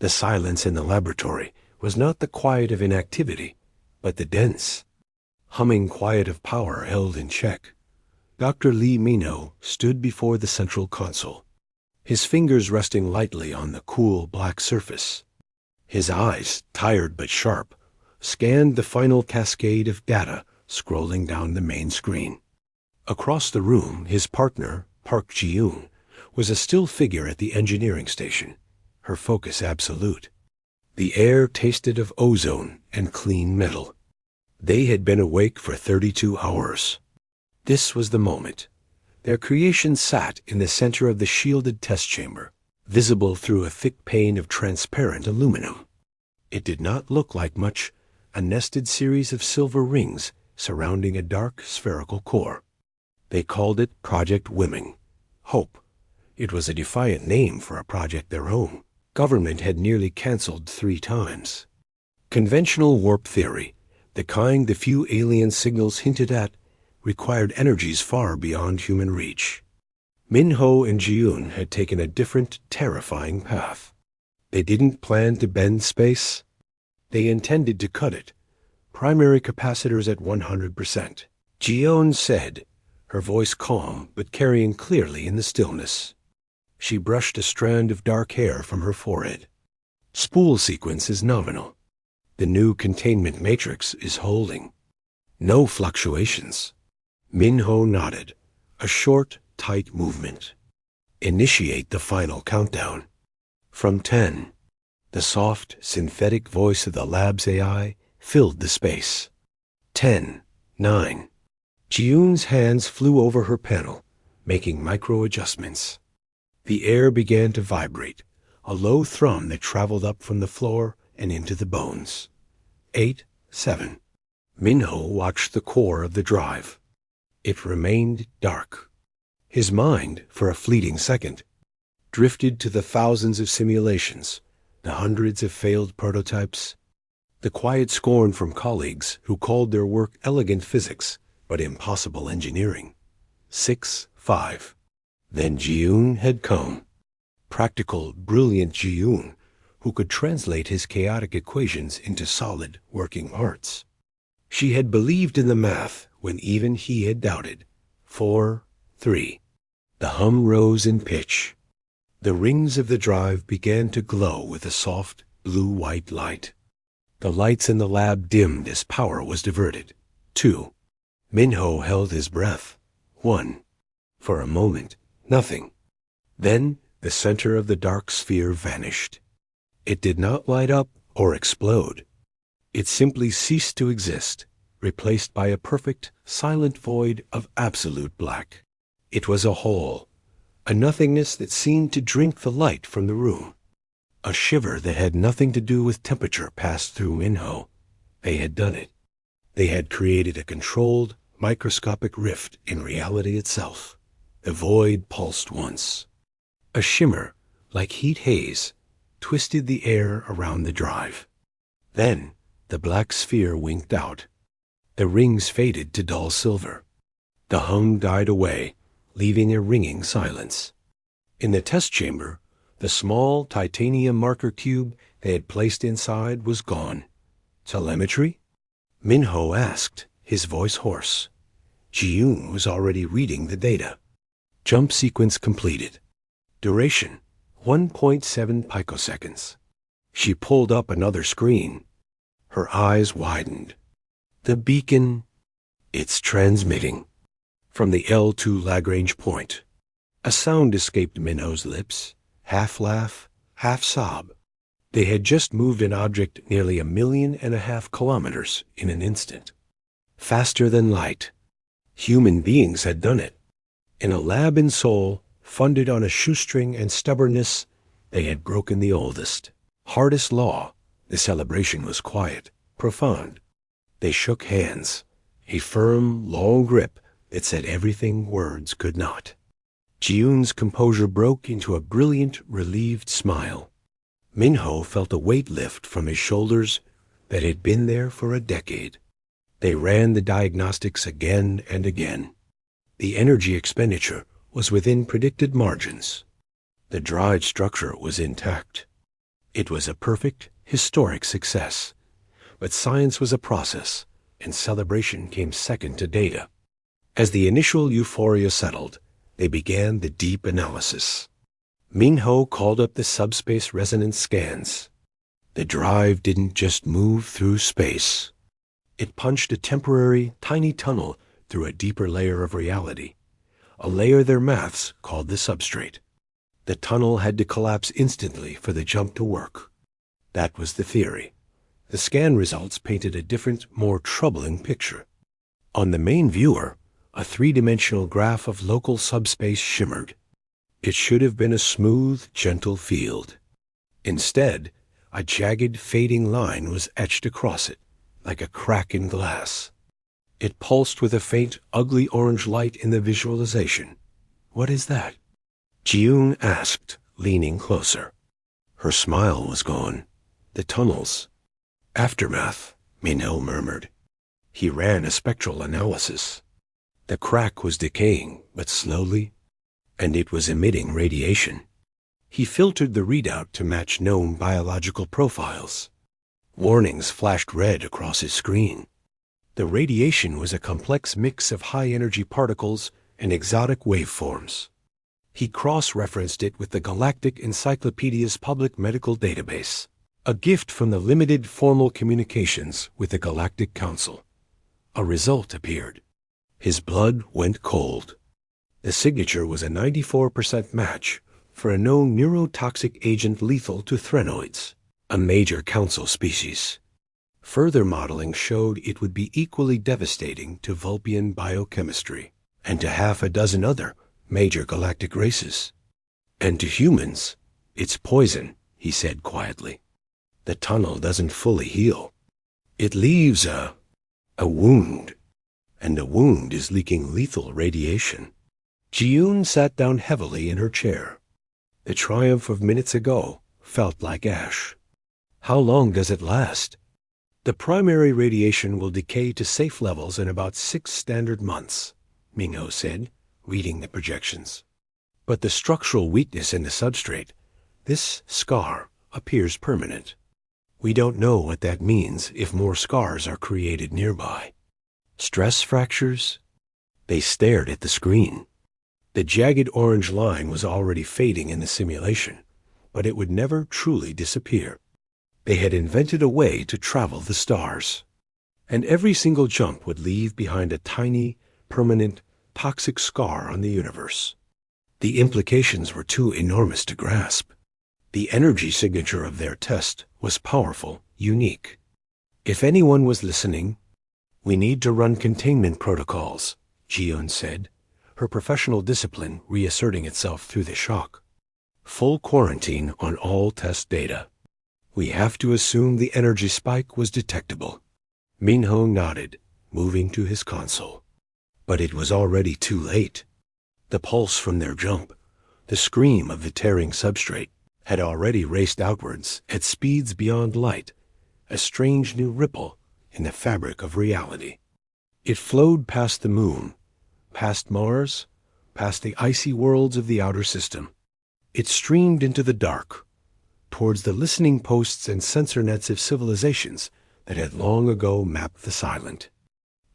The silence in the laboratory was not the quiet of inactivity, but the dense, humming quiet of power held in check. Dr. Lee Minho stood before the central console, his fingers resting lightly on the cool black surface. His eyes, tired but sharp, scanned the final cascade of data scrolling down the main screen. Across the room, his partner, Park Ji-yoon, was a still figure at the engineering station, her focus absolute. The air tasted of ozone and clean metal. They had been awake for 32 hours. This was the moment. Their creation sat in the center of the shielded test chamber, visible through a thick pane of transparent aluminum. It did not look like much, a nested series of silver rings surrounding a dark spherical core. They called it Project Wimming, Hope. It was a defiant name for a project their own. Government had nearly canceled 3 times. Conventional warp theory, the kind the few alien signals hinted at, required energies far beyond human reach. Minho and Ji-yoon had taken a different, terrifying path. They didn't plan to bend space. They intended to cut it, primary capacitors at 100%. Ji-yoon said, her voice calm but carrying clearly in the stillness. She brushed a strand of dark hair from her forehead. Spool sequence is nominal. The new containment matrix is holding. No fluctuations. Minho nodded, a short, tight movement. Initiate the final countdown. From 10. The soft, synthetic voice of the lab's AI filled the space. 10, 9. Ji-yoon's hands flew over her panel, making micro-adjustments. The air began to vibrate, a low thrum that traveled up from the floor and into the bones. 8, 7. Minho watched the core of the drive. It remained dark. His mind, for a fleeting second, drifted to the thousands of simulations, the hundreds of failed prototypes, the quiet scorn from colleagues who called their work elegant physics but impossible engineering. 6, 5. Then Ji-yoon had come. Practical, brilliant Ji-yoon, who could translate his chaotic equations into solid, working parts. She had believed in the math when even he had doubted. 4, 3. The hum rose in pitch. The rings of the drive began to glow with a soft, blue-white light. The lights in the lab dimmed as power was diverted. 2. Minho held his breath. 1. For a moment, nothing. Then the center of the dark sphere vanished. It did not light up or explode. It simply ceased to exist, replaced by a perfect, silent void of absolute black. It was a hole, a nothingness that seemed to drink the light from the room. A shiver that had nothing to do with temperature passed through Minho. They had done it. They had created a controlled, microscopic rift in reality itself. The void pulsed once. A shimmer, like heat haze, twisted the air around the drive. Then the black sphere winked out. The rings faded to dull silver. The hum died away, leaving a ringing silence. In the test chamber, the small titanium marker cube they had placed inside was gone. Telemetry? Minho asked, his voice hoarse. Ji-yoon was already reading the data. Jump sequence completed. Duration, 1.7 picoseconds. She pulled up another screen. Her eyes widened. The beacon, it's transmitting. From the L2 Lagrange point. A sound escaped Minho's lips, half laugh, half sob. They had just moved an object nearly 1.5 million kilometers in an instant. Faster than light. Human beings had done it. In a lab in Seoul, funded on a shoestring and stubbornness, they had broken the oldest, hardest law. The celebration was quiet, profound. They shook hands, a firm, long grip that said everything words could not. Ji-yoon's composure broke into a brilliant, relieved smile. Minho felt a weight lift from his shoulders that had been there for a decade. They ran the diagnostics again and again. The energy expenditure was within predicted margins. The dried structure was intact. It was a perfect, historic success. But science was a process, and celebration came second to data. As the initial euphoria settled, they began the deep analysis. Minho called up the subspace resonance scans. The drive didn't just move through space. It punched a temporary, tiny tunnel through a deeper layer of reality, a layer their maths called the substrate. The tunnel had to collapse instantly for the jump to work. That was the theory. The scan results painted a different, more troubling picture. On the main viewer, a three-dimensional graph of local subspace shimmered. It should have been a smooth, gentle field. Instead, a jagged, fading line was etched across it, like a crack in glass. It pulsed with a faint, ugly orange light in the visualization. "What is that?" Ji-yoon asked, leaning closer. Her smile was gone. "The tunnels." "Aftermath," Minho murmured. He ran a spectral analysis. The crack was decaying, but slowly, and it was emitting radiation. He filtered the readout to match known biological profiles. Warnings flashed red across his screen. The radiation was a complex mix of high-energy particles and exotic waveforms. He cross-referenced it with the Galactic Encyclopedia's public medical database, a gift from the limited formal communications with the Galactic Council. A result appeared. His blood went cold. The signature was a 94% match for a known neurotoxic agent lethal to threnoids, a major council species. Further modeling showed it would be equally devastating to Vulpian biochemistry and to half a dozen other major galactic races. And to humans, it's poison, he said quietly. The tunnel doesn't fully heal. It leaves a wound, and the wound is leaking lethal radiation. Ji-yoon sat down heavily in her chair. The triumph of minutes ago felt like ash. How long does it last? The primary radiation will decay to safe levels in about 6 standard months, Minho said, reading the projections. But the structural weakness in the substrate, this scar, appears permanent. We don't know what that means if more scars are created nearby. Stress fractures? They stared at the screen. The jagged orange line was already fading in the simulation, but it would never truly disappear. They had invented a way to travel the stars, and every single jump would leave behind a tiny, permanent, toxic scar on the universe. The implications were too enormous to grasp. The energy signature of their test was powerful, unique. If anyone was listening, "We need to run containment protocols," Ji-yoon said, her professional discipline reasserting itself through the shock. "Full quarantine on all test data. We have to assume the energy spike was detectable." Minho nodded, moving to his console. But it was already too late. The pulse from their jump, the scream of the tearing substrate, had already raced outwards at speeds beyond light, a strange new ripple in the fabric of reality. It flowed past the moon, past Mars, past the icy worlds of the outer system. It streamed into the dark, towards the listening posts and sensor nets of civilizations that had long ago mapped the silent.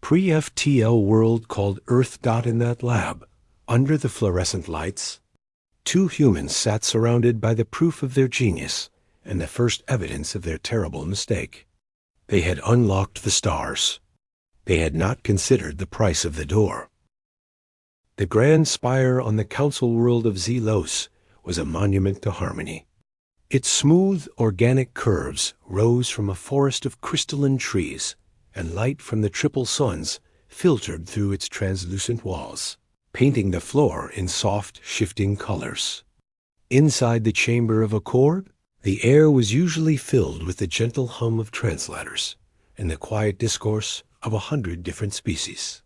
Pre-FTL world called Earth. In that lab, under the fluorescent lights, 2 humans sat surrounded by the proof of their genius and the first evidence of their terrible mistake. They had unlocked the stars. They had not considered the price of the door. The grand spire on the council world of Zelos was a monument to harmony. Its smooth, organic curves rose from a forest of crystalline trees, and light from the triple suns filtered through its translucent walls, painting the floor in soft, shifting colors. Inside the chamber of accord, the air was usually filled with the gentle hum of translators and the quiet discourse of 100 different species.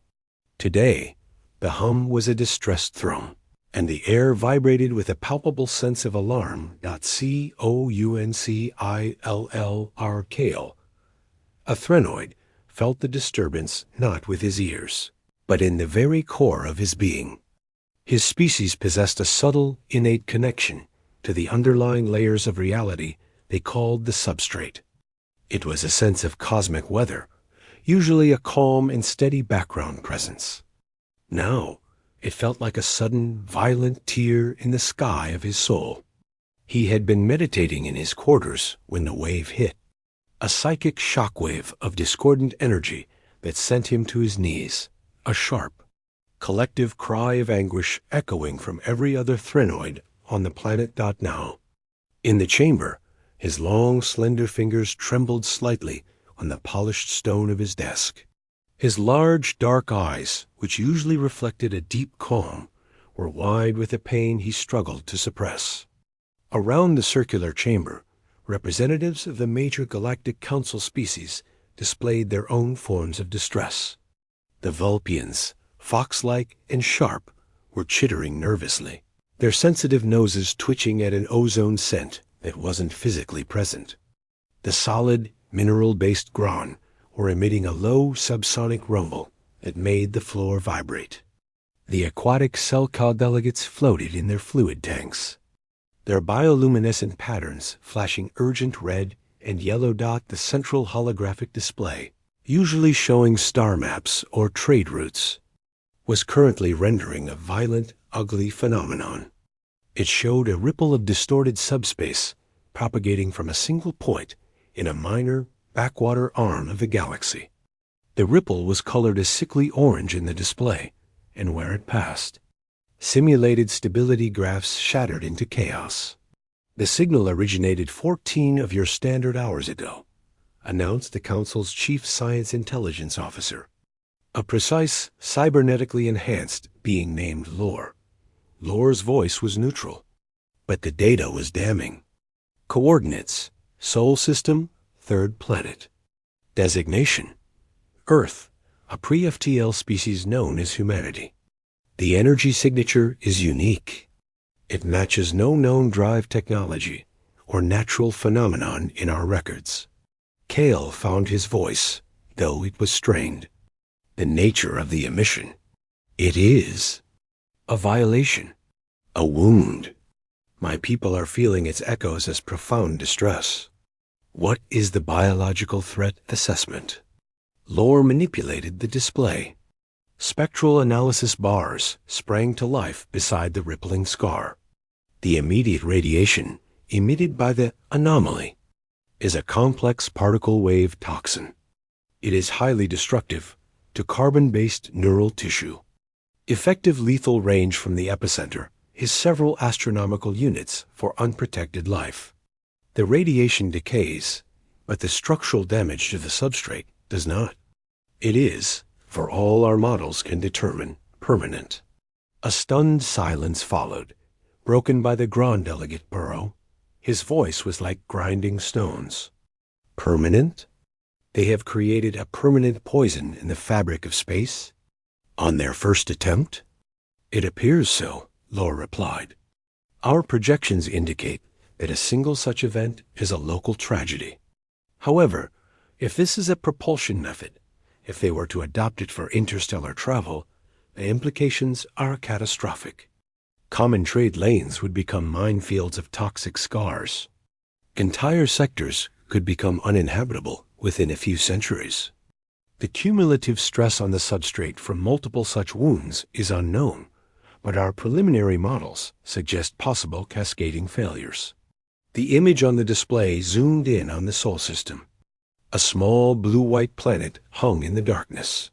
Today, the hum was a distressed thrum, and the air vibrated with a palpable sense of alarm. Councillrkl. A threnoid felt the disturbance not with his ears, but in the very core of his being. His species possessed a subtle, innate connection to the underlying layers of reality they called the substrate. It was a sense of cosmic weather, usually a calm and steady background presence. Now, it felt like a sudden, violent tear in the sky of his soul. He had been meditating in his quarters when the wave hit, a psychic shockwave of discordant energy that sent him to his knees, a sharp, collective cry of anguish echoing from every other threnoid on the planet. Now, in the chamber, his long, slender fingers trembled slightly on the polished stone of his desk. His large, dark eyes, which usually reflected a deep calm, were wide with a pain he struggled to suppress. Around the circular chamber, representatives of the major galactic council species displayed their own forms of distress. The Vulpians, fox-like and sharp, were chittering nervously, their sensitive noses twitching at an ozone scent that wasn't physically present. The solid, mineral-based Gron were emitting a low subsonic rumble that made the floor vibrate. The aquatic Selkaw delegates floated in their fluid tanks, their bioluminescent patterns flashing urgent red and yellow. The central holographic display, usually showing star maps or trade routes, was currently rendering a violent, ugly phenomenon. It showed a ripple of distorted subspace propagating from a single point in a minor, backwater arm of the galaxy. The ripple was colored a sickly orange in the display, and where it passed, simulated stability graphs shattered into chaos. "The signal originated 14 of your standard hours ago," announced the Council's Chief Science Intelligence Officer, a precise, cybernetically enhanced being named Lore. Lore's voice was neutral, but the data was damning. Coordinates: Sol System, third planet. Designation: Earth, a pre-FTL species known as humanity. The energy signature is unique. It matches no known drive technology or natural phenomenon in our records. Kale found his voice, though it was strained. The nature of the emission: it is a violation, a wound. My people are feeling its echoes as profound distress. What is the biological threat assessment? Lore manipulated the display. Spectral analysis bars sprang to life beside the rippling scar. The immediate radiation emitted by the anomaly is a complex particle wave toxin. It is highly destructive to carbon-based neural tissue. Effective lethal range from the epicenter is several astronomical units for unprotected life. The radiation decays, but the structural damage to the substrate does not. It is, for all our models can determine, permanent. A stunned silence followed, broken by the Grand Delegate Burrow. His voice was like grinding stones. Permanent? They have created a permanent poison in the fabric of space? On their first attempt? It appears so, Lore replied. Our projections indicate that a single such event is a local tragedy. However, if this is a propulsion method, if they were to adopt it for interstellar travel, the implications are catastrophic. Common trade lanes would become minefields of toxic scars. Entire sectors could become uninhabitable within a few centuries. The cumulative stress on the substrate from multiple such wounds is unknown, but our preliminary models suggest possible cascading failures. The image on the display zoomed in on the Sol System. A small blue-white planet hung in the darkness.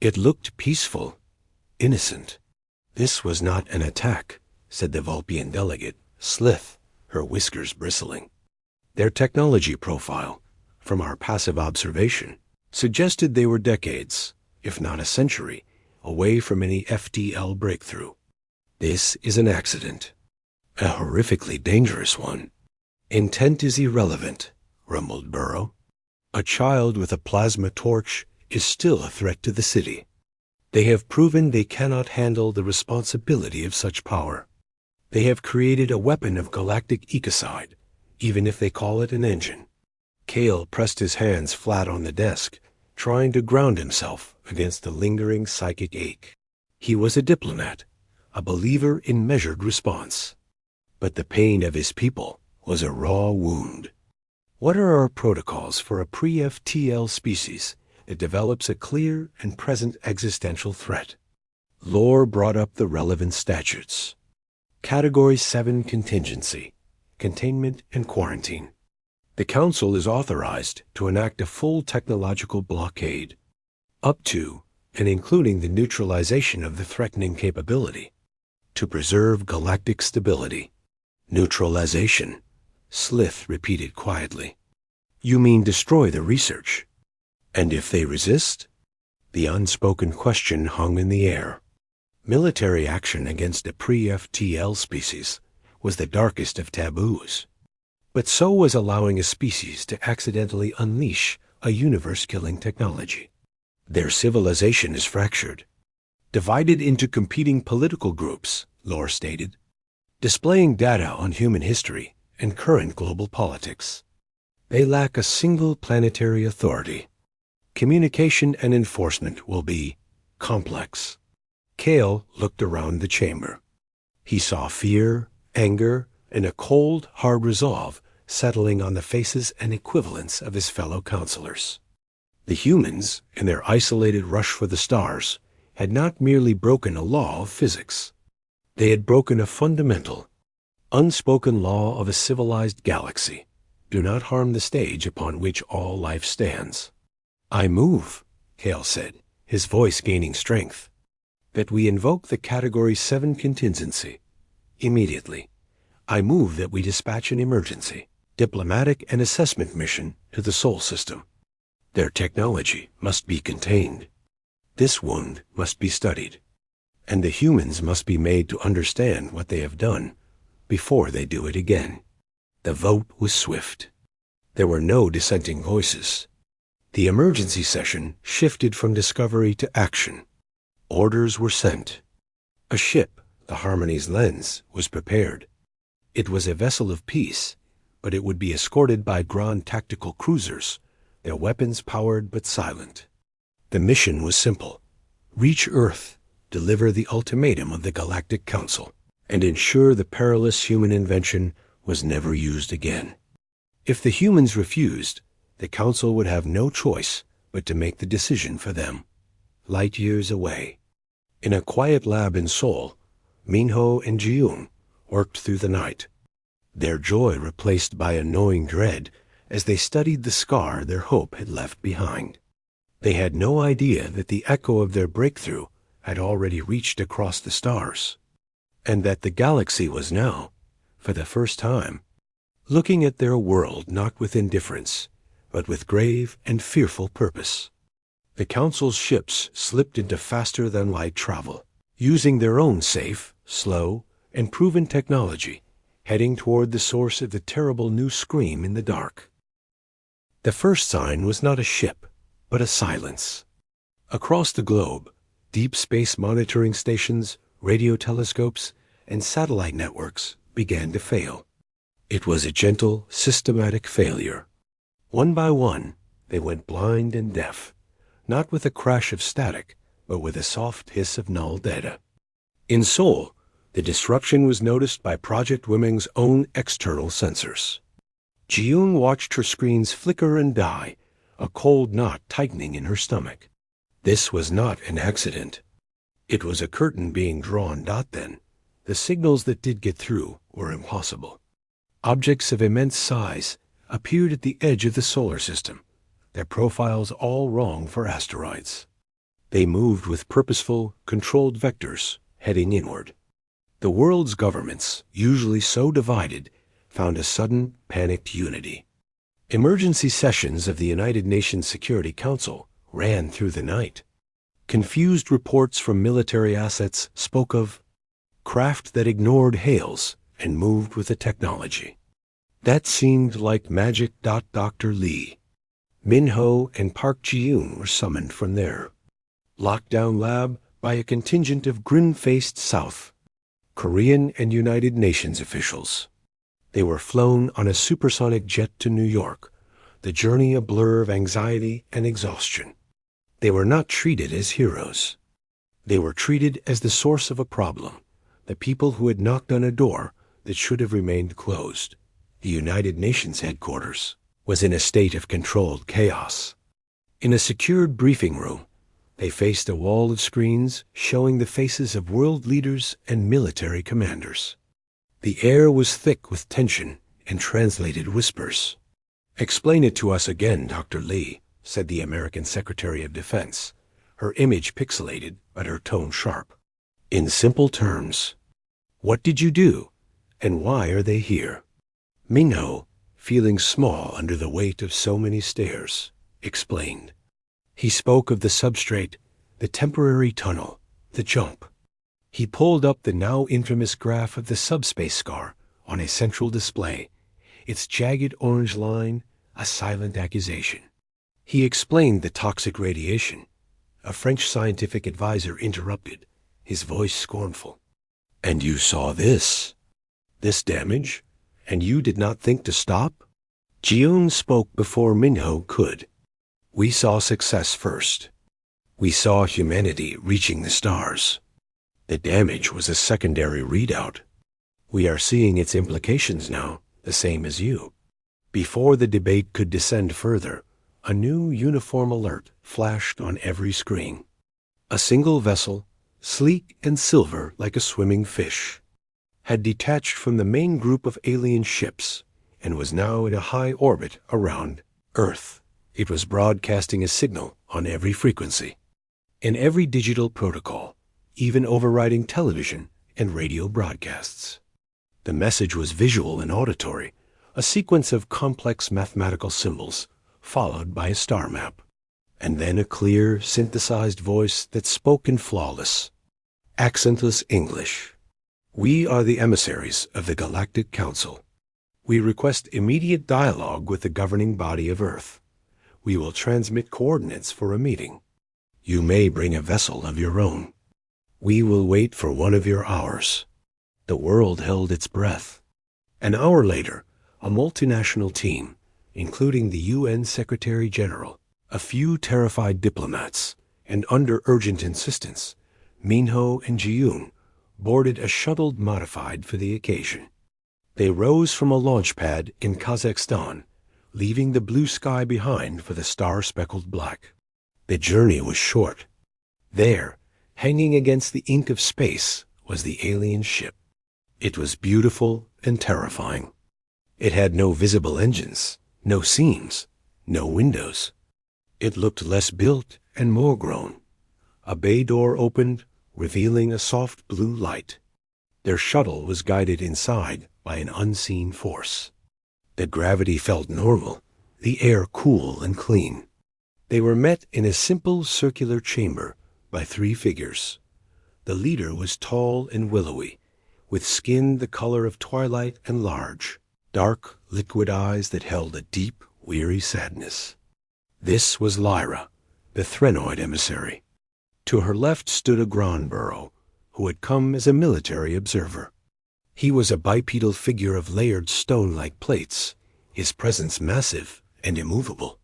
It looked peaceful, innocent. This was not an attack, said the Vulpian delegate, Slith, her whiskers bristling. Their technology profile, from our passive observation, suggested they were decades, if not a century, away from any FTL breakthrough. This is an accident, a horrifically dangerous one. Intent is irrelevant, rumbled Burrow. A child with a plasma torch is still a threat to the city. They have proven they cannot handle the responsibility of such power. They have created a weapon of galactic ecocide, even if they call it an engine. Kale pressed his hands flat on the desk, trying to ground himself against the lingering psychic ache. He was a diplomat, a believer in measured response. But the pain of his people was a raw wound. What are our protocols for a pre-FTL species that develops a clear and present existential threat? Lore brought up the relevant statutes. Category 7 Contingency, Containment and Quarantine. The Council is authorized to enact a full technological blockade, up to and including the neutralization of the threatening capability, to preserve galactic stability. Neutralization, Slith repeated quietly. You mean destroy the research? And if they resist? The unspoken question hung in the air. Military action against a pre-FTL species was the darkest of taboos. But so was allowing a species to accidentally unleash a universe-killing technology. Their civilization is fractured, divided into competing political groups, Lore stated, displaying data on human history and current global politics. They lack a single planetary authority. Communication and enforcement will be complex. Kale looked around the chamber. He saw fear, anger, and a cold, hard resolve settling on the faces and equivalents of his fellow counselors. The humans, in their isolated rush for the stars, had not merely broken a law of physics. They had broken a fundamental, unspoken law of a civilized galaxy. Do not harm the stage upon which all life stands. I move, Kale said, his voice gaining strength, that we invoke the Category 7 contingency. Immediately, I move that we dispatch an emergency, diplomatic and assessment mission to the Sol system. Their technology must be contained. This wound must be studied, and the humans must be made to understand what they have done before they do it again. The vote was swift. There were no dissenting voices. The emergency session shifted from discovery to action. Orders were sent. A ship, the Harmony's lens, was prepared. It was a vessel of peace, but it would be escorted by Grand tactical cruisers, their weapons powered but silent. The mission was simple: reach Earth, deliver the ultimatum of the Galactic Council, and ensure the perilous human invention was never used again. If the humans refused, the Council would have no choice but to make the decision for them. Light years away, in a quiet lab in Seoul, Minho and Ji-yoon worked through the night, their joy replaced by a gnawing dread as they studied the scar their hope had left behind. They had no idea that the echo of their breakthrough had already reached across the stars, and that the galaxy was now, for the first time, looking at their world not with indifference, but with grave and fearful purpose. The Council's ships slipped into faster-than-light travel, using their own safe, slow, and proven technology, heading toward the source of the terrible new scream in the dark. The first sign was not a ship, but a silence. Across the globe, deep space monitoring stations, radio telescopes, and satellite networks began to fail. It was a gentle, systematic failure. One by one, they went blind and deaf, not with a crash of static, but with a soft hiss of null data. In Seoul, the disruption was noticed by Project Wiming's own external sensors. Ji-yoon watched her screens flicker and die, a cold knot tightening in her stomach. This was not an accident. It was a curtain being drawn. Then, the signals that did get through were impossible. Objects of immense size appeared at the edge of the solar system, their profiles all wrong for asteroids. They moved with purposeful, controlled vectors, heading inward. The world's governments, usually so divided, found a sudden, panicked unity. Emergency sessions of the United Nations Security Council ran through the night. Confused reports from military assets spoke of craft that ignored hails and moved with the technology. That seemed like magic. Dr. Lee, Minho, and Park Ji-yoon were summoned from their lockdown lab by a contingent of grin-faced South Korean and United Nations officials. They were flown on a supersonic jet to New York, the journey a blur of anxiety and exhaustion. They were not treated as heroes. They were treated as the source of a problem, the people who had knocked on a door that should have remained closed, the United Nations headquarters. was in a state of controlled chaos. In a secured briefing room, they faced a wall of screens showing the faces of world leaders and military commanders. The air was thick with tension and translated whispers. "Explain it to us again, Dr. Lee," said the American Secretary of Defense, her image pixelated but her tone sharp. "In simple terms, what did you do, and why are they here?" Minho, feeling small under the weight of so many stares, explained. He spoke of the substrate, the temporary tunnel, the jump. He pulled up the now infamous graph of the subspace scar on a central display, its jagged orange line a silent accusation. He explained the toxic radiation. A French scientific advisor interrupted, his voice scornful. "And you saw this damage, and you did not think to stop?" Ji-yoon spoke before Minho could. "We saw success first. We saw humanity reaching the stars. The damage was a secondary readout. We are seeing its implications now, the same as you." Before the debate could descend further, a new uniform alert flashed on every screen. A single vessel, sleek and silver like a swimming fish, had detached from the main group of alien ships and was now in a high orbit around Earth. It was broadcasting a signal on every frequency, in every digital protocol, even overriding television and radio broadcasts. The message was visual and auditory, a sequence of complex mathematical symbols, followed by a star map, and then a clear, synthesized voice that spoke in flawless, accentless English. "We are the emissaries of the Galactic Council. We request immediate dialogue with the governing body of Earth. We will transmit coordinates for a meeting. You may bring a vessel of your own. We will wait for one of your hours." The world held its breath. An hour later, a multinational team, including the UN Secretary General, a few terrified diplomats, and under urgent insistence, Minho and Ji-yoon boarded a shuttle modified for the occasion. They rose from a launch pad in Kazakhstan, leaving the blue sky behind for the star-speckled black. The journey was short. There, hanging against the ink of space, was the alien ship. It was beautiful and terrifying. It had no visible engines, no seams, no windows. It looked less built and more grown. A bay door opened, revealing a soft blue light. Their shuttle was guided inside by an unseen force. The gravity felt normal, the air cool and clean. They were met in a simple circular chamber by three figures. The leader was tall and willowy, with skin the color of twilight and large, dark, liquid eyes that held a deep, weary sadness. This was Lyra, the Threnoid emissary. To her left stood a Gronborough, who had come as a military observer. He was a bipedal figure of layered stone-like plates, his presence massive and immovable.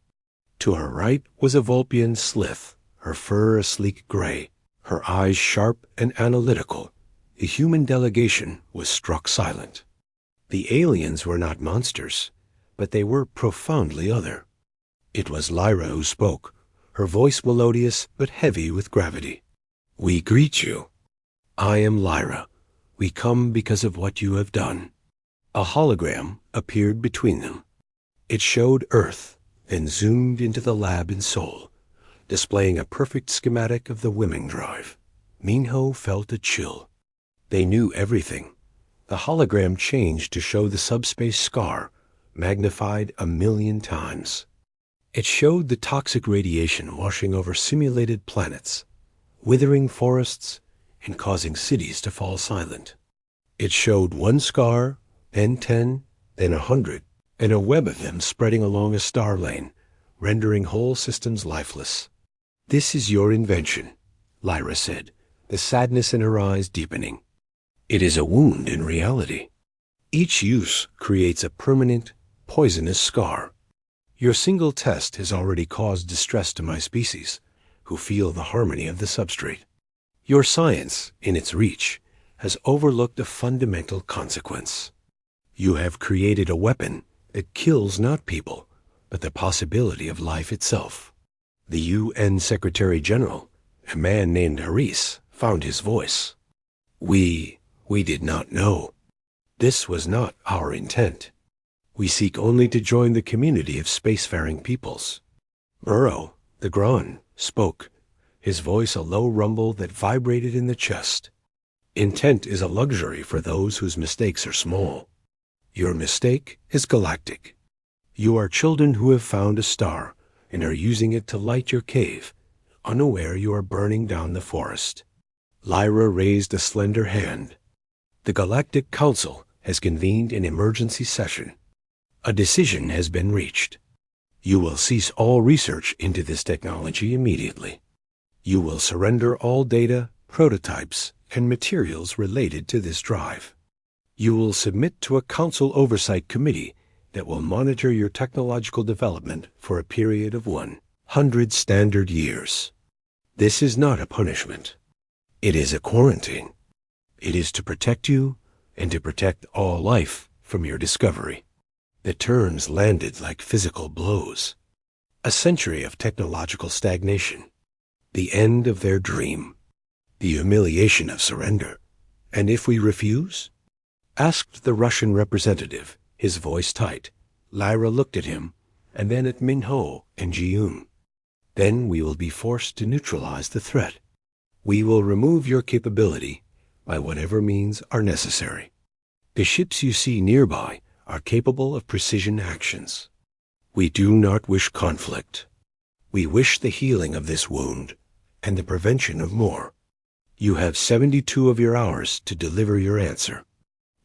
To her right was a Vulpian Slith, her fur a sleek gray, her eyes sharp and analytical. The human delegation was struck silent. The aliens were not monsters, but they were profoundly other. It was Lyra who spoke, her voice melodious but heavy with gravity. "We greet you. I am Lyra. We come because of what you have done." A hologram appeared between them. It showed Earth, then zoomed into the lab in Seoul, displaying a perfect schematic of the Wemming drive. Minho felt a chill. They knew everything. The hologram changed to show the subspace scar, magnified 1,000,000 times. It showed the toxic radiation washing over simulated planets, withering forests, and causing cities to fall silent. It showed one scar, then 10, then 100, and a web of them spreading along a star lane, rendering whole systems lifeless. "This is your invention," Lyra said, the sadness in her eyes deepening. "It is a wound in reality. Each use creates a permanent, poisonous scar. Your single test has already caused distress to my species, who feel the harmony of the substrate. Your science, in its reach, has overlooked a fundamental consequence. You have created a weapon that kills not people, but the possibility of life itself. The UN Secretary General, a man named Haris, found his voice. We did not know. This was not our intent. We seek only to join the community of spacefaring peoples. Burrow, the Gron, spoke, his voice a low rumble that vibrated in the chest. Intent is a luxury for those whose mistakes are small. Your mistake is galactic. You are children who have found a star and are using it to light your cave, unaware you are burning down the forest. Lyra raised a slender hand. The Galactic Council has convened an emergency session. A decision has been reached. You will cease all research into this technology immediately. You will surrender all data, prototypes, and materials related to this drive. You will submit to a Council Oversight Committee that will monitor your technological development for a period of 100 standard years. This is not a punishment. It is a quarantine. It is to protect you and to protect all life from your discovery. The terms landed like physical blows. A century of technological stagnation. The end of their dream. The humiliation of surrender. And if we refuse? Asked the Russian representative, his voice tight. Lyra looked at him, and then at Minho and Ji-yoon. Then we will be forced to neutralize the threat. We will remove your capability by whatever means are necessary. The ships you see nearby are capable of precision actions. We do not wish conflict. We wish the healing of this wound and the prevention of more. You have 72 of your hours to deliver your answer.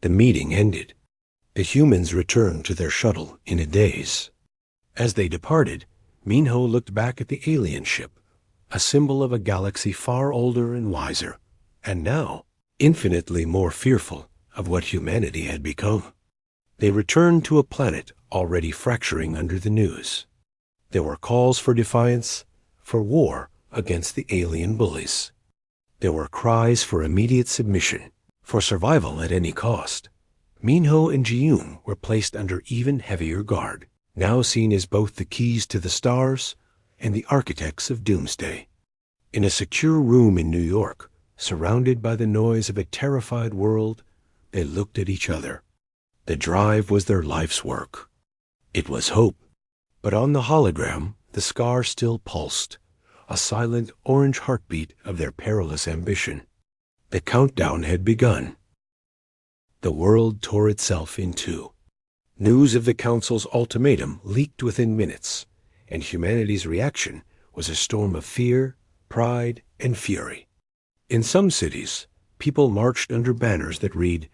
The meeting ended. The humans returned to their shuttle in a daze. As they departed, Minho looked back at the alien ship, a symbol of a galaxy far older and wiser, and now infinitely more fearful of what humanity had become. They returned to a planet already fracturing under the news. There were calls for defiance, for war against the alien bullies. There were cries for immediate submission, for survival at any cost. Minho and Ji-yoon were placed under even heavier guard, now seen as both the keys to the stars and the architects of doomsday. In a secure room in New York, surrounded by the noise of a terrified world, they looked at each other. The drive was their life's work. It was hope. But on the hologram, the scar still pulsed, a silent orange heartbeat of their perilous ambition. The countdown had begun. The world tore itself in two. News of the Council's ultimatum leaked within minutes, and humanity's reaction was a storm of fear, pride, and fury. In some cities, people marched under banners that read,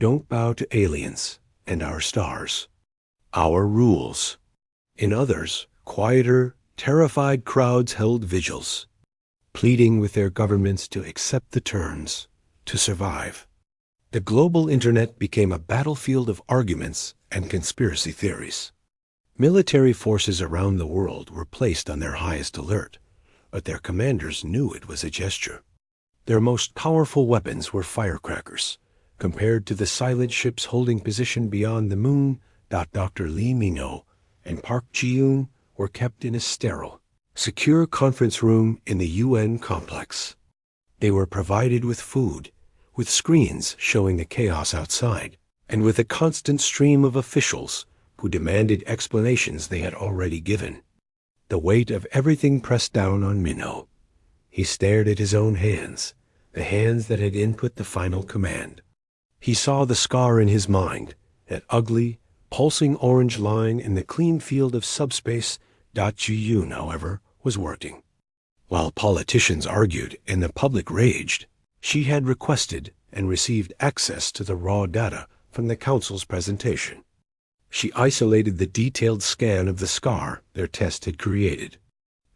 "Don't bow to aliens and our stars. Our rules." In others, quieter, terrified crowds held vigils, pleading with their governments to accept the terms, to survive. The global internet became a battlefield of arguments and conspiracy theories. Military forces around the world were placed on their highest alert, but their commanders knew it was a gesture. Their most powerful weapons were firecrackers, compared to the silent ships holding position beyond the moon. Dr. Lee Minho and Park Ji-yoon were kept in a sterile, secure conference room in the UN complex. They were provided with food, with screens showing the chaos outside, and with a constant stream of officials who demanded explanations they had already given. The weight of everything pressed down on Minho. He stared at his own hands, the hands that had input the final command. He saw the scar in his mind, that ugly, pulsing orange line in the clean field of subspace. Ji-yoon, however, was working. While politicians argued and the public raged, she had requested and received access to the raw data from the Council's presentation. She isolated the detailed scan of the scar their test had created.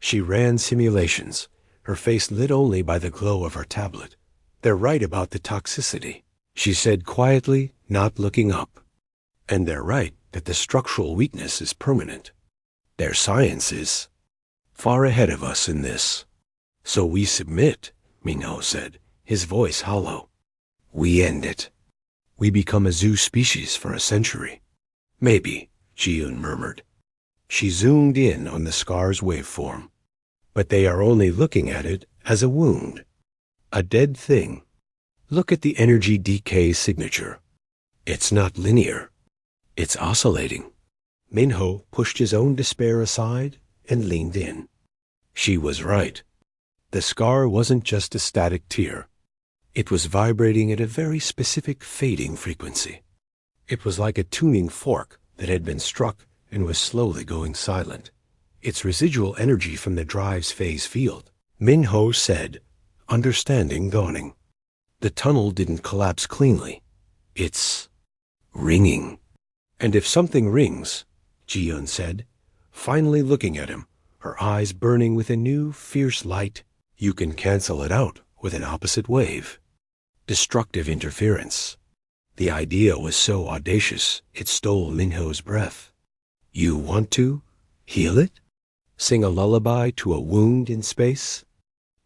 She ran simulations, her face lit only by the glow of her tablet. "They're right about the toxicity," she said quietly, not looking up. "And they're right that the structural weakness is permanent. Their science is far ahead of us in this. So we submit," Minho said, his voice hollow. "We end it. We become a zoo species for a century." "Maybe," Ji-yoon murmured. She zoomed in on the scar's waveform. But they are only looking at it as a wound, a dead thing. Look at the energy decay signature. It's not linear. It's oscillating. Minho pushed his own despair aside and leaned in. She was right. The scar wasn't just a static tear. It was vibrating at a very specific fading frequency. It was like a tuning fork that had been struck and was slowly going silent. It's residual energy from the drive's phase field, Minho said, understanding dawning. The tunnel didn't collapse cleanly. It's ringing. And if something rings, Ji-Yun said, finally looking at him, her eyes burning with a new, fierce light, you can cancel it out with an opposite wave. Destructive interference. The idea was so audacious, it stole Minho's breath. You want to heal it? Sing a lullaby to a wound in space?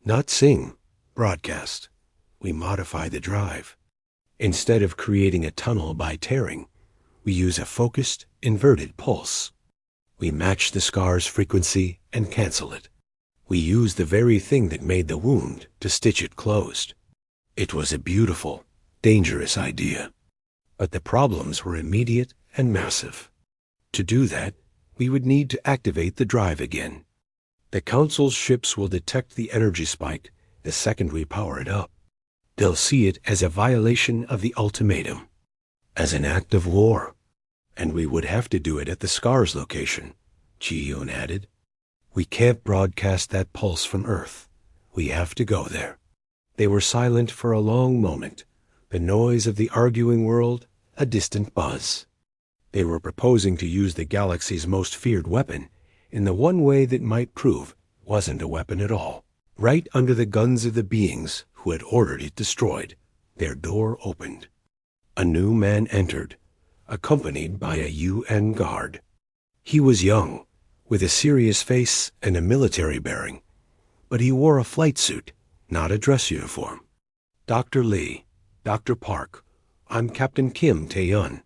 Not sing, broadcast. We modify the drive. Instead of creating a tunnel by tearing, we use a focused, inverted pulse. We match the scar's frequency and cancel it. We use the very thing that made the wound to stitch it closed. It was a beautiful, dangerous idea. But the problems were immediate and massive. To do that, we would need to activate the drive again. The Council's ships will detect the energy spike the second we power it up. They'll see it as a violation of the ultimatum, as an act of war. And we would have to do it at the scar's location, Ji-Yun added. We can't broadcast that pulse from Earth. We have to go there. They were silent for a long moment, the noise of the arguing world a distant buzz. They were proposing to use the galaxy's most feared weapon in the one way that might prove wasn't a weapon at all. Right under the guns of the beings who had ordered it destroyed, their door opened. A new man entered, accompanied by a UN guard. He was young, with a serious face and a military bearing, but he wore a flight suit, not a dress uniform. Dr. Lee, Dr. Park, I'm Captain Kim Tae-yun.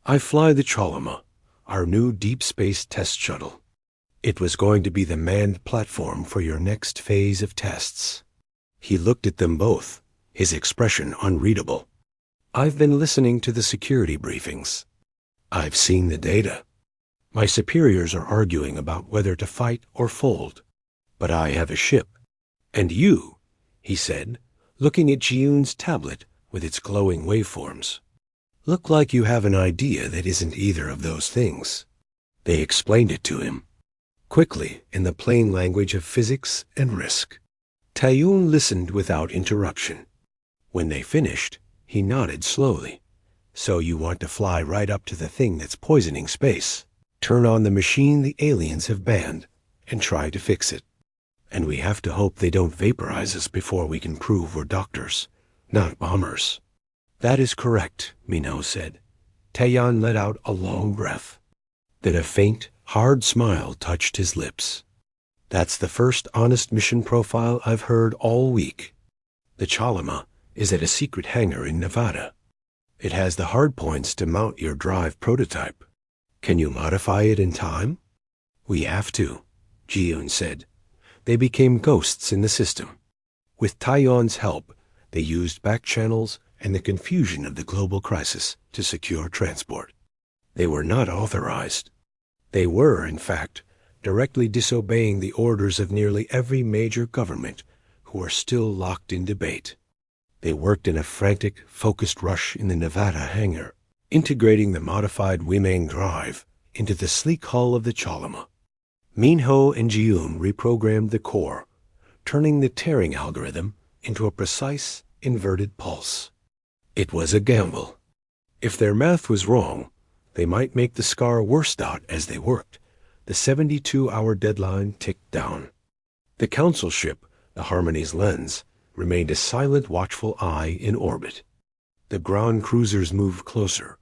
I fly the Chalama, our new deep space test shuttle. It was going to be the manned platform for your next phase of tests. He looked at them both, his expression unreadable. I've been listening to the security briefings. I've seen the data. My superiors are arguing about whether to fight or fold. But I have a ship. And you, he said, looking at Ji-Yun's tablet with its glowing waveforms, look like you have an idea that isn't either of those things. They explained it to him, quickly in the plain language of physics and risk. Tae-yun listened without interruption. When they finished, he nodded slowly. So you want to fly right up to the thing that's poisoning space, turn on the machine the aliens have banned, and try to fix it. And we have to hope they don't vaporize us before we can prove we're doctors, not bombers. That is correct, Minho said. Tae-yun let out a long breath. Then a faint, hard smile touched his lips. That's the first honest mission profile I've heard all week. The Chalama is at a secret hangar in Nevada. It has the hardpoints to mount your drive prototype. Can you modify it in time? We have to, Ji-Yun said. They became ghosts in the system. With Tae-yun's help, they used back channels and the confusion of the global crisis to secure transport. They were not authorized. They were, in fact, directly disobeying the orders of nearly every major government who are still locked in debate. They worked in a frantic, focused rush in the Nevada hangar, integrating the modified Wimeng drive into the sleek hull of the Chalama. Minho and Ji-Yun reprogrammed the core, turning the tearing algorithm into a precise, inverted pulse. It was a gamble. If their math was wrong, they might make the scar worse out as they worked. The 72-hour deadline ticked down. The Council ship, the Harmony's Lens, remained a silent, watchful eye in orbit. The ground cruisers moved closer,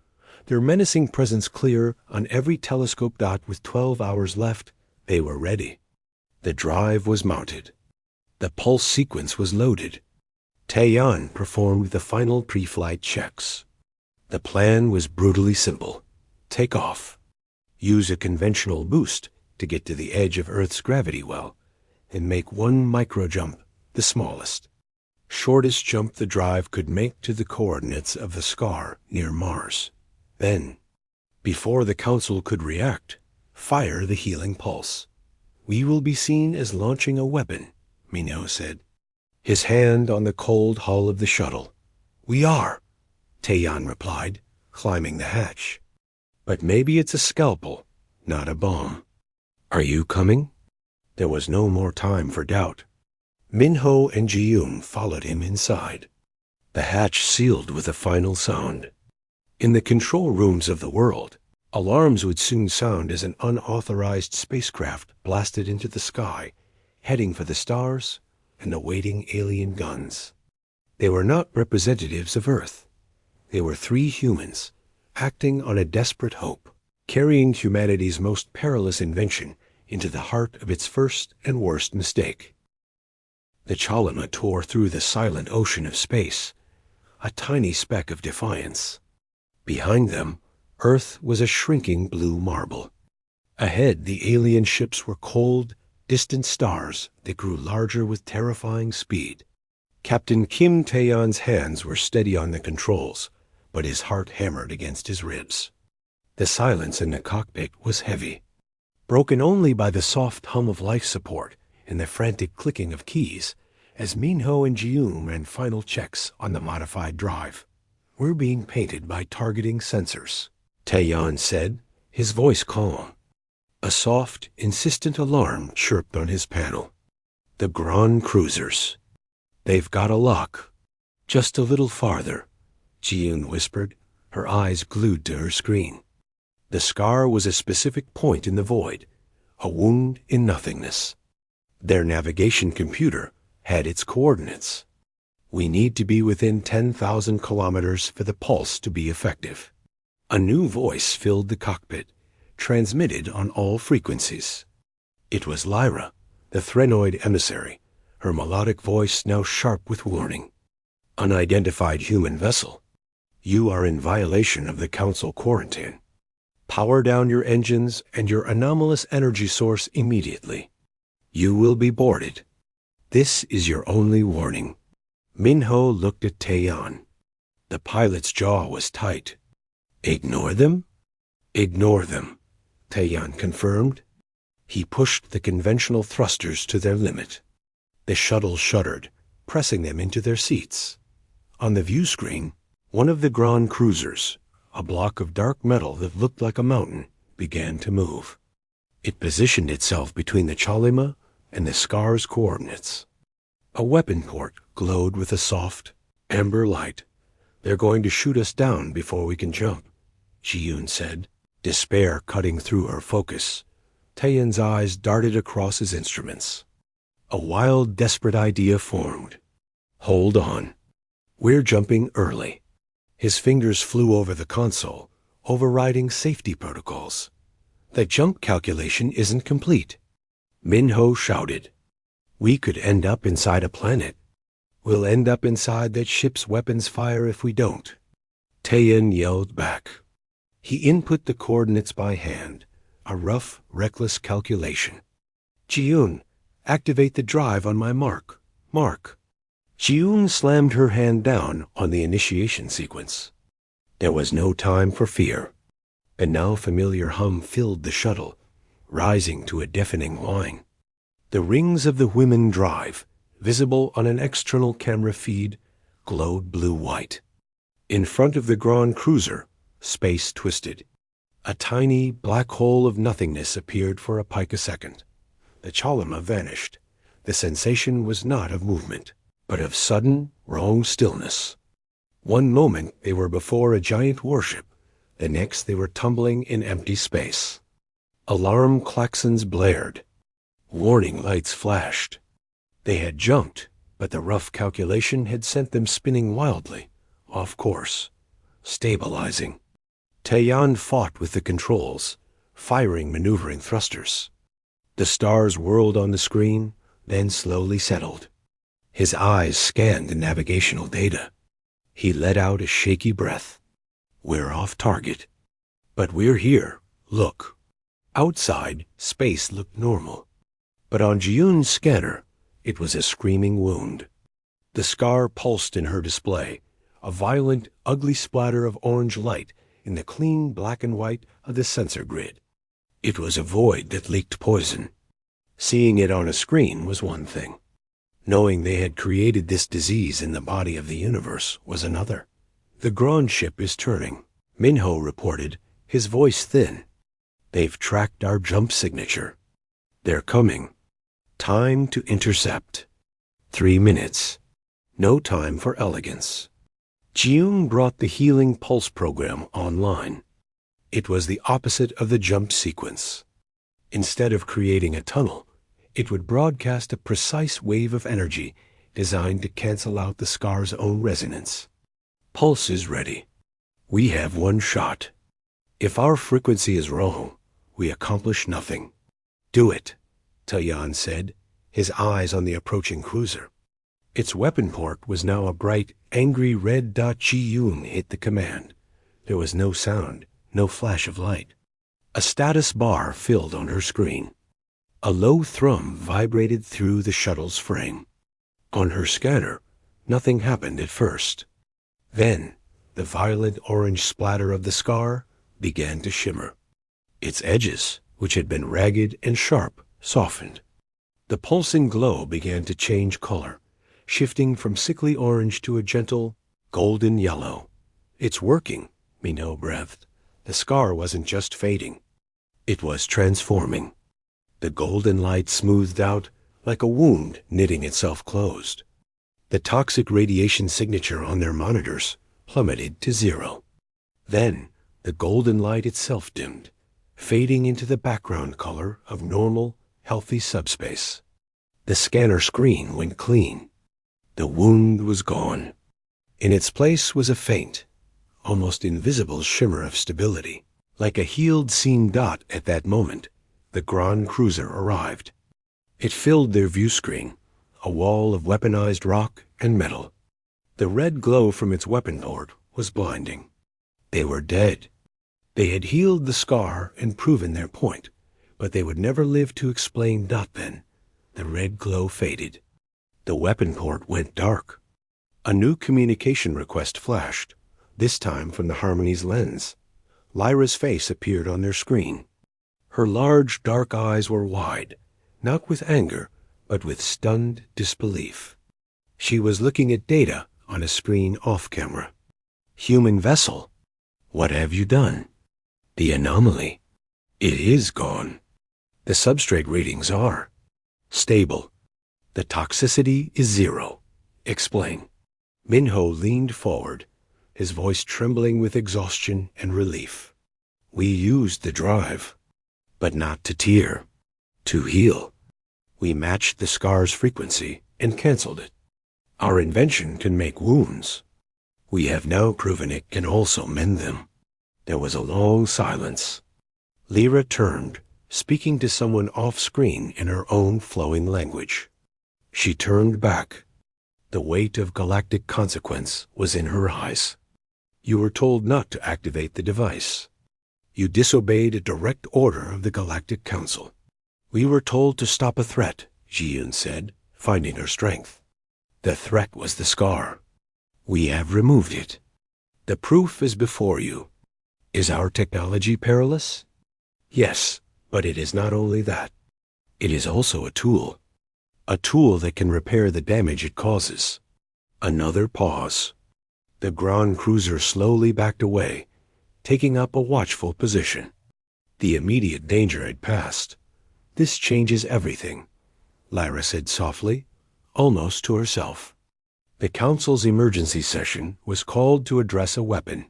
their menacing presence clear on every telescope dot. With 12 hours left, they were ready. The drive was mounted. The pulse sequence was loaded. Tae-yun performed the final pre-flight checks. The plan was brutally simple. Take off. Use a conventional boost to get to the edge of Earth's gravity well and make one micro-jump, the smallest. Shortest jump the drive could make to the coordinates of the scar near Mars. Then, before the Council could react, fire the healing pulse. We will be seen as launching a weapon, Minot said, his hand on the cold hull of the shuttle. We are, Taeyan replied, climbing the hatch. But maybe it's a scalpel, not a bomb. Are you coming? There was no more time for doubt. Minho and Ji-yoon followed him inside. The hatch sealed with a final sound. In the control rooms of the world, alarms would soon sound as an unauthorized spacecraft blasted into the sky, heading for the stars and awaiting alien guns. They were not representatives of Earth. They were 3 humans, acting on a desperate hope, carrying humanity's most perilous invention into the heart of its first and worst mistake. The Chalima tore through the silent ocean of space, a tiny speck of defiance. Behind them, Earth was a shrinking blue marble. Ahead, the alien ships were cold, distant stars that grew larger with terrifying speed. Captain Kim Taeyan's hands were steady on the controls, but his heart hammered against his ribs. The silence in the cockpit was heavy, broken only by the soft hum of life support and the frantic clicking of keys as Minho and Ji-yoon ran final checks on the modified drive. We're being painted by targeting sensors, Taeyan said, his voice calm. A soft, insistent alarm chirped on his panel. The Grand Cruisers. They've got a lock. Just a little farther, Ji-yoon whispered, her eyes glued to her screen. The scar was a specific point in the void, a wound in nothingness. Their navigation computer had its coordinates. We need to be within 10,000 kilometers for the pulse to be effective. A new voice filled the cockpit, transmitted on all frequencies. It was Lyra, the Threnoid emissary, her melodic voice now sharp with warning. Unidentified human vessel. You are in violation of the Council quarantine. Power down your engines and your anomalous energy source immediately. You will be boarded. This is your only warning. Minho looked at Taeyan. The pilot's jaw was tight. Ignore them? Ignore them, Taeyan confirmed. He pushed the conventional thrusters to their limit. The shuttle shuddered, pressing them into their seats. On the view screen, one of the Grand Cruisers, a block of dark metal that looked like a mountain, began to move. It positioned itself between the Chalima and the scar's coordinates. A weapon port glowed with a soft, amber light. They're going to shoot us down before we can jump, Ji-yoon said, despair cutting through her focus. Taeyan's eyes darted across his instruments. A wild, desperate idea formed. Hold on. We're jumping early. His fingers flew over the console, overriding safety protocols. The jump calculation isn't complete. Minho shouted. We could end up inside a planet. We'll end up inside that ship's weapons fire if we don't. Taeyan yelled back. He input the coordinates by hand, a rough, reckless calculation. Ji-yoon, activate the drive on my mark. Mark. Ji-yoon slammed her hand down on the initiation sequence. There was no time for fear. A now familiar hum filled the shuttle, rising to a deafening whine. The rings of the women drive, visible on an external camera feed, glowed blue-white. In front of the Grand Cruiser, space twisted. A tiny black hole of nothingness appeared for a picosecond. The Chalima vanished. The sensation was not of movement, but of sudden, wrong stillness. One moment they were before a giant warship, the next they were tumbling in empty space. Alarm klaxons blared. Warning lights flashed. They had jumped, but the rough calculation had sent them spinning wildly, off course, stabilizing. Taeyan fought with the controls, firing maneuvering thrusters. The stars whirled on the screen, then slowly settled. His eyes scanned the navigational data. He let out a shaky breath. We're off target. But we're here. Look. Outside, space looked normal. But on Ji-yoon's scanner, it was a screaming wound. The scar pulsed in her display, a violent, ugly splatter of orange light in the clean black and white of the sensor grid. It was a void that leaked poison. Seeing it on a screen was one thing. Knowing they had created this disease in the body of the universe was another. "The Grand ship is turning," Minho reported, his voice thin. "They've tracked our jump signature. They're coming. Time to intercept. 3 minutes. No time for elegance." Ji-yoon brought the healing pulse program online. It was the opposite of the jump sequence. Instead of creating a tunnel, it would broadcast a precise wave of energy designed to cancel out the scar's own resonance. "Pulse is ready. We have one shot. If our frequency is wrong, we accomplish nothing." "Do it," Taeyan said, his eyes on the approaching cruiser. Its weapon port was now a bright, angry red dot. Ji-yoon hit the command. There was no sound, no flash of light. A status bar filled on her screen. A low thrum vibrated through the shuttle's frame. On her scanner, nothing happened at first. Then, the violent orange splatter of the scar began to shimmer. Its edges, which had been ragged and sharp, softened. The pulsing glow began to change color, shifting from sickly orange to a gentle, golden yellow. "It's working," Minho breathed. The scar wasn't just fading. It was transforming. The golden light smoothed out like a wound knitting itself closed. The toxic radiation signature on their monitors plummeted to 0. Then the golden light itself dimmed, fading into the background color of normal, healthy subspace. The scanner screen went clean. The wound was gone. In its place was a faint, almost invisible shimmer of stability. Like a healed seam dot at that moment, the Grand cruiser arrived. It filled their view screen, a wall of weaponized rock and metal. The red glow from its weapon port was blinding. They were dead. They had healed the scar and proven their point, but they would never live to explain. Then, the red glow faded. The weapon port went dark. A new communication request flashed, this time from the Harmony's lens. Lyra's face appeared on their screen. Her large, dark eyes were wide, not with anger, but with stunned disbelief. She was looking at data on a screen off-camera. "Human vessel. What have you done?" "The anomaly. It is gone. The substrate readings are stable. The toxicity is 0. Explain." Minho leaned forward, his voice trembling with exhaustion and relief. "We used the drive, but not to tear, to heal. We matched the scar's frequency and canceled it. Our invention can make wounds. We have now proven it can also mend them." There was a long silence. Lyra turned, speaking to someone off-screen in her own flowing language. She turned back. The weight of galactic consequence was in her eyes. "You were told not to activate the device. You disobeyed a direct order of the Galactic Council." "We were told to stop a threat," Ji-yoon said, finding her strength. "The threat was the scar. We have removed it. The proof is before you. Is our technology perilous? Yes, but it is not only that. It is also a tool that can repair the damage it causes." Another pause. The Grand cruiser slowly backed away, taking up a watchful position. The immediate danger had passed. "This changes everything," Lyra said softly, almost to herself. The Council's emergency session was called to address a weapon.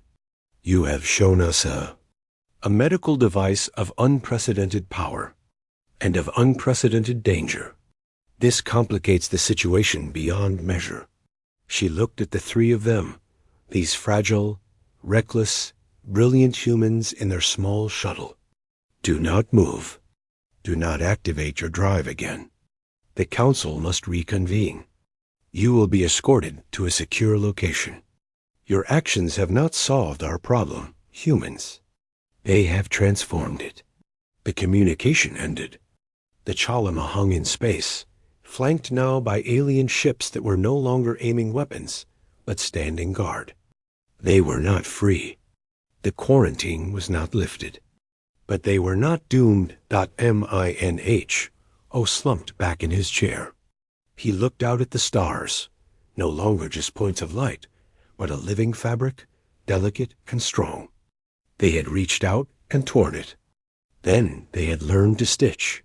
"You have shown us a medical device of unprecedented power and of unprecedented danger. This complicates the situation beyond measure." She looked at the three of them, these fragile, reckless, brilliant humans in their small shuttle. "Do not move. Do not activate your drive again. The Council must reconvene. You will be escorted to a secure location. Your actions have not solved our problem, humans. They have transformed it. The communication ended. The Chalama hung in space, flanked now by alien ships that were no longer aiming weapons, but standing guard. They were not free. The quarantine was not lifted. But they were not doomed. Minh. O slumped back in his chair. He looked out at the stars, no longer just points of light, but a living fabric, delicate and strong. They had reached out and torn it. Then they had learned to stitch.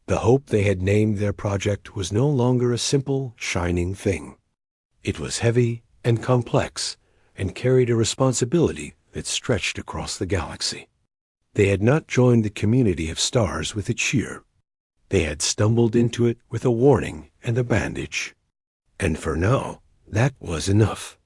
The hope they had named their project was no longer a simple, shining thing. It was heavy and complex, and carried a responsibility that stretched across the galaxy. They had not joined the community of stars with a cheer. They had stumbled into it with a warning and a bandage. And for now, that was enough.